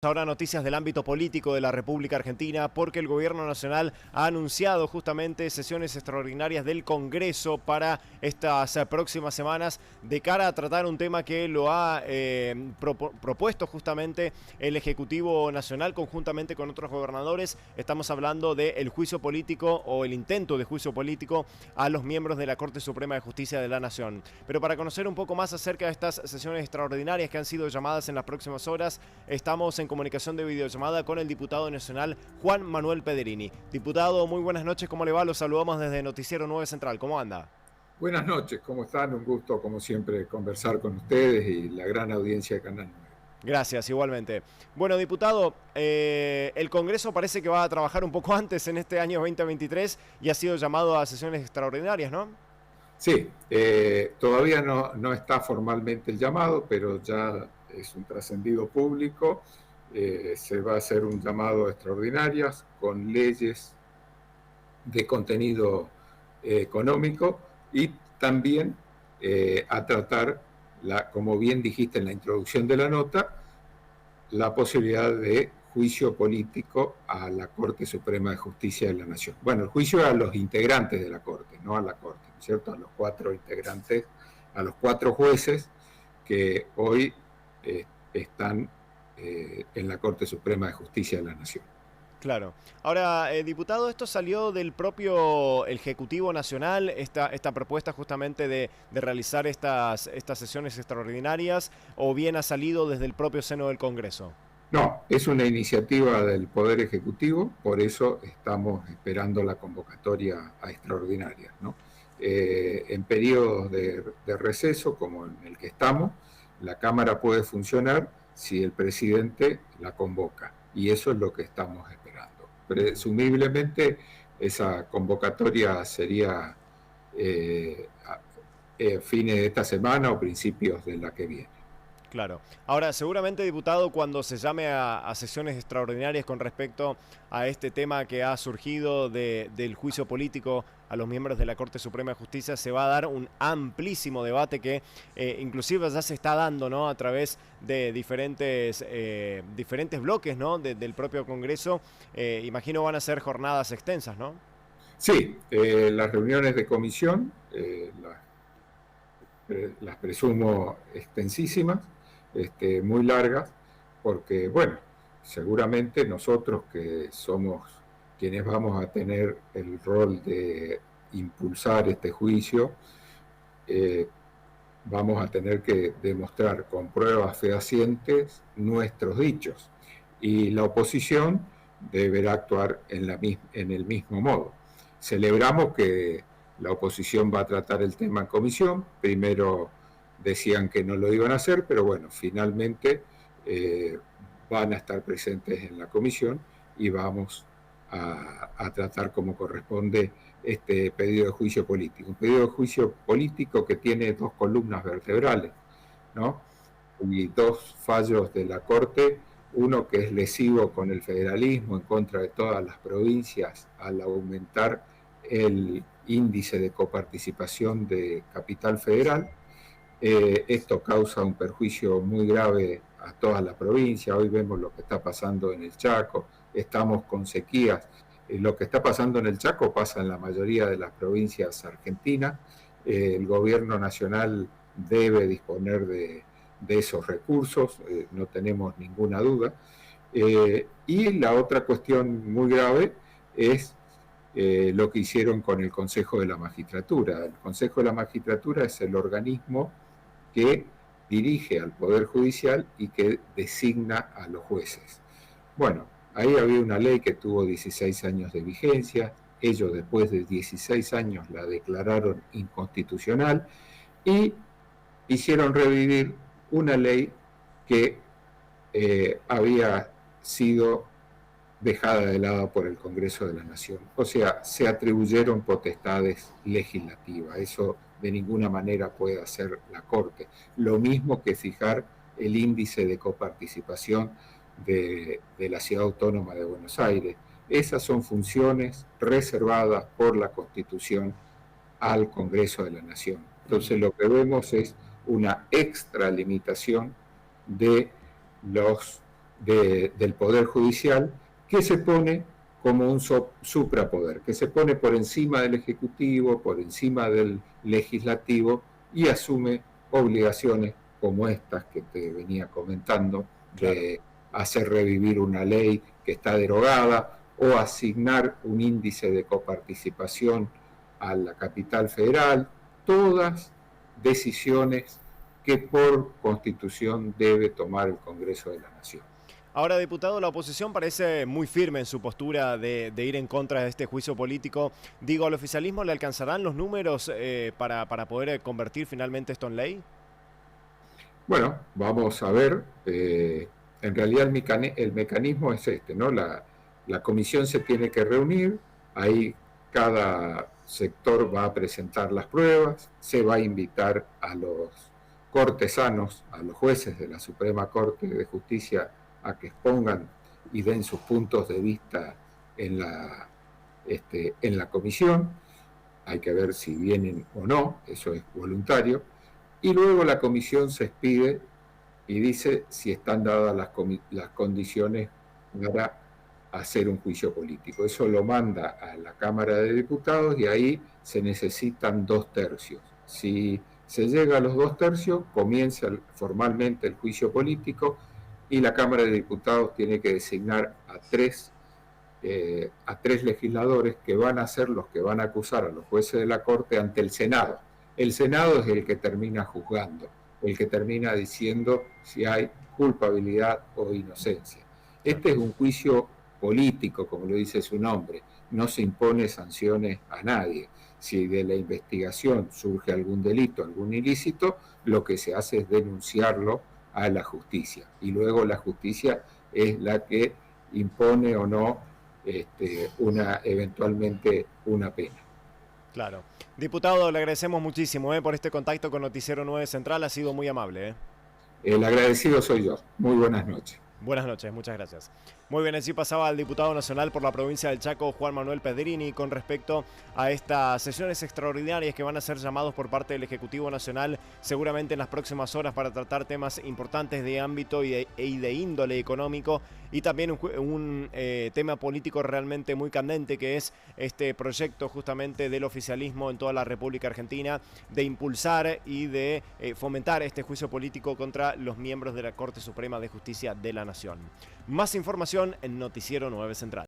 Ahora noticias del ámbito político de la República Argentina, porque el gobierno nacional ha anunciado justamente sesiones extraordinarias del Congreso para estas próximas semanas de cara a tratar un tema que lo ha propuesto justamente el Ejecutivo Nacional conjuntamente con otros gobernadores. Estamos hablando del juicio político o el intento de juicio político a los miembros de la Corte Suprema de Justicia de la Nación. Pero para conocer un poco más acerca de estas sesiones extraordinarias que han sido llamadas en las próximas horas, estamos en comunicación de videollamada con el diputado nacional Juan Manuel Pederini. Diputado, muy buenas noches, ¿cómo le va? Los saludamos desde Noticiero 9 Central, ¿cómo anda? Buenas noches, ¿cómo están? Un gusto, como siempre, conversar con ustedes y la gran audiencia de Canal 9. Gracias, igualmente. Bueno, diputado, el Congreso parece que va a trabajar un poco antes en este año 2023 y ha sido llamado a sesiones extraordinarias, ¿no? Sí, todavía no está formalmente el llamado, pero ya es un trascendido público. Se va a hacer un llamado a extraordinarias con leyes de contenido económico y también a tratar, como bien dijiste en la introducción de la nota, la posibilidad de juicio político a la Corte Suprema de Justicia de la Nación. Bueno, el juicio a los integrantes de la Corte, no a la Corte, ¿no es cierto? A los 4 integrantes, a los 4 jueces que hoy están en la Corte Suprema de Justicia de la Nación. Claro. Ahora, diputado, ¿esto salió del propio Ejecutivo Nacional, esta propuesta justamente de realizar estas sesiones extraordinarias, o bien ha salido desde el propio seno del Congreso? No, es una iniciativa del Poder Ejecutivo, por eso estamos esperando la convocatoria a extraordinarias, ¿no? En periodos de receso, como en el que estamos, la Cámara puede funcionar si el presidente la convoca, y eso es lo que estamos esperando. Presumiblemente, esa convocatoria sería fines de esta semana o principios de la que viene. Claro. Ahora, seguramente, diputado, cuando se llame a sesiones extraordinarias con respecto a este tema que ha surgido del juicio político a los miembros de la Corte Suprema de Justicia, se va a dar un amplísimo debate que inclusive ya se está dando, ¿no?, a través de diferentes bloques, ¿no?, del propio Congreso. Imagino van a ser jornadas extensas, ¿no? Sí, las reuniones de comisión las presumo extensísimas, muy largas, porque, bueno, seguramente nosotros que somos quienes vamos a tener el rol de impulsar este juicio, vamos a tener que demostrar con pruebas fehacientes nuestros dichos, y la oposición deberá actuar en el mismo modo. Celebramos que la oposición va a tratar el tema en comisión. Primero decían que no lo iban a hacer, pero bueno, finalmente van a estar presentes en la comisión y vamos a tratar como corresponde este pedido de juicio político. Un pedido de juicio político que tiene 2 columnas vertebrales, ¿no? Y 2 fallos de la Corte, uno que es lesivo con el federalismo en contra de todas las provincias al aumentar el índice de coparticipación de capital federal. Esto causa un perjuicio muy grave a toda la provincia. Hoy vemos lo que está pasando en el Chaco, estamos con sequías. Lo que está pasando en el Chaco pasa en la mayoría de las provincias argentinas. El gobierno nacional debe disponer de esos recursos, no tenemos ninguna duda. Y la otra cuestión muy grave es lo que hicieron con el Consejo de la Magistratura. El Consejo de la Magistratura es el organismo que dirige al Poder Judicial y que designa a los jueces. Bueno, ahí había una ley que tuvo 16 años de vigencia, ellos después de 16 años la declararon inconstitucional y hicieron revivir una ley que había sido dejada de lado por el Congreso de la Nación. O sea, se atribuyeron potestades legislativas. Eso de ninguna manera puede hacer la Corte. Lo mismo que fijar el índice de coparticipación de la Ciudad Autónoma de Buenos Aires. Esas son funciones reservadas por la Constitución al Congreso de la Nación. Entonces lo que vemos es una extralimitación de los del Poder Judicial, que se pone como un suprapoder, que se pone por encima del Ejecutivo, por encima del Legislativo y asume obligaciones como estas que te venía comentando, de hacer revivir una ley que está derogada o asignar un índice de coparticipación a la capital federal, todas decisiones que por Constitución debe tomar el Congreso de la Nación. Ahora, diputado, la oposición parece muy firme en su postura de ir en contra de este juicio político. Digo, ¿al oficialismo le alcanzarán los números para poder convertir finalmente esto en ley? Bueno, vamos a ver. En realidad el mecanismo es este, ¿no? La comisión se tiene que reunir, ahí cada sector va a presentar las pruebas, se va a invitar a los cortesanos, a los jueces de la Suprema Corte de Justicia a que expongan y den sus puntos de vista en la comisión. Hay que ver si vienen o no, eso es voluntario. Y luego la comisión se expide y dice si están dadas las condiciones para hacer un juicio político. Eso lo manda a la Cámara de Diputados y ahí se necesitan 2/3. Si se llega a los 2/3, comienza formalmente el juicio político y la Cámara de Diputados tiene que designar a tres legisladores que van a ser los que van a acusar a los jueces de la Corte ante el Senado. El Senado es el que termina juzgando, el que termina diciendo si hay culpabilidad o inocencia. Este es un juicio político, como lo dice su nombre, no se impone sanciones a nadie. Si de la investigación surge algún delito, algún ilícito, lo que se hace es denunciarlo a la justicia. Y luego la justicia es la que impone o no eventualmente una pena. Claro. Diputado, le agradecemos muchísimo por este contacto con Noticiero 9 Central, ha sido muy amable. El agradecido soy yo. Muy buenas noches. Buenas noches, muchas gracias. Muy bien, así pasaba el diputado nacional por la provincia del Chaco, Juan Manuel Pedrini, con respecto a estas sesiones extraordinarias que van a ser llamados por parte del Ejecutivo Nacional seguramente en las próximas horas para tratar temas importantes de ámbito y de índole económico y también un tema político realmente muy candente que es este proyecto justamente del oficialismo en toda la República Argentina de impulsar y de fomentar este juicio político contra los miembros de la Corte Suprema de Justicia de la Nación. Más información en Noticiero 9 Central.